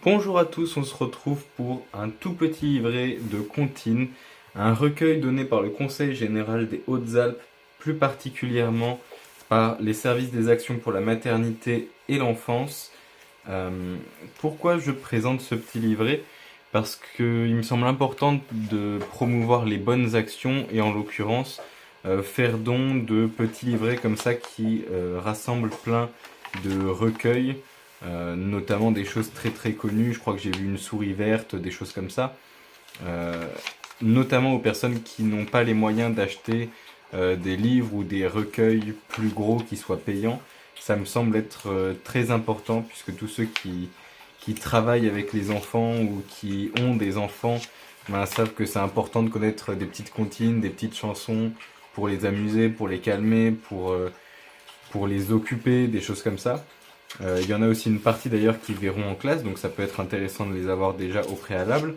Bonjour à tous, on se retrouve pour un tout petit livret de comptines, un recueil donné par le Conseil général des Hautes-Alpes, plus particulièrement par les services des actions pour la maternité et l'enfance. Pourquoi je présente ce petit livret? Parce qu'il me semble important de promouvoir les bonnes actions et en l'occurrence faire don de petits livrets comme ça qui rassemblent plein de recueils, notamment des choses très très connues. Je crois que j'ai vu une souris verte, des choses comme ça. Euh, Notamment aux personnes qui n'ont pas les moyens d'acheter des livres ou des recueils plus gros qui soient payants. Ça me semble être très important puisque tous ceux qui travaillent avec les enfants ou qui ont des enfants savent que c'est important de connaître des petites comptines, des petites chansons pour les amuser, pour les calmer, pour les occuper, des choses comme ça. Il y en a aussi une partie d'ailleurs qui verront en classe, donc ça peut être intéressant de les avoir déjà au préalable.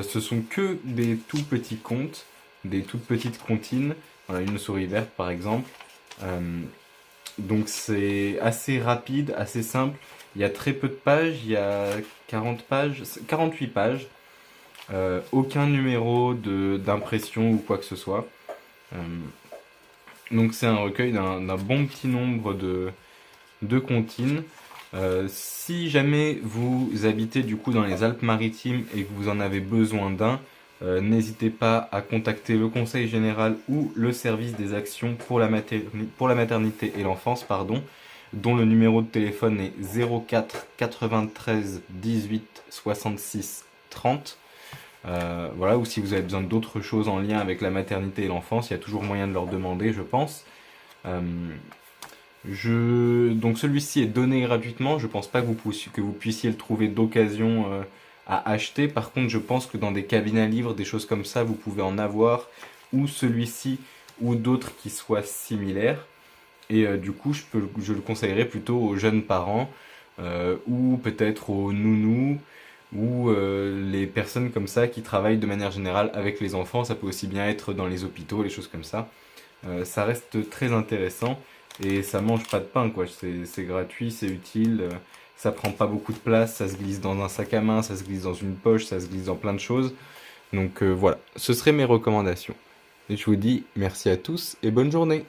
Ce sont que des tout petits contes, des toutes petites comptines. Voilà, une souris verte par exemple. Euh, donc c'est assez rapide, assez simple. Il y a très peu de pages, il y a 40 pages, 48 pages. Aucun numéro d'impression ou quoi que ce soit. Euh, donc c'est un recueil d'un bon petit nombre de comptines. Si jamais vous habitez du coup dans les Alpes-Maritimes et que vous en avez besoin d'un, n'hésitez pas à contacter le Conseil général ou le service des actions pour la maternité et l'enfance, pardon, dont le numéro de téléphone est 04 93 18 66 30. Voilà, ou si vous avez besoin d'autres choses en lien avec la maternité et l'enfance, il y a toujours moyen de leur demander, je pense. Euh, donc celui-ci est donné gratuitement, je pense pas que vous puissiez le trouver d'occasion à acheter. Par contre, je pense que dans des cabines à livres, des choses comme ça, vous pouvez en avoir, ou celui-ci, ou d'autres qui soient similaires. Et du coup, je le conseillerais plutôt aux jeunes parents, ou peut-être aux nounous, ou les personnes comme ça qui travaillent de manière générale avec les enfants. Ça peut aussi bien être dans les hôpitaux, les choses comme ça. Ça reste très intéressant et ça mange pas de pain, quoi. C'est gratuit, c'est utile, ça prend pas beaucoup de place, ça se glisse dans un sac à main, ça se glisse dans une poche, ça se glisse dans plein de choses. Donc voilà, ce seraient mes recommandations. Et je vous dis merci à tous et bonne journée.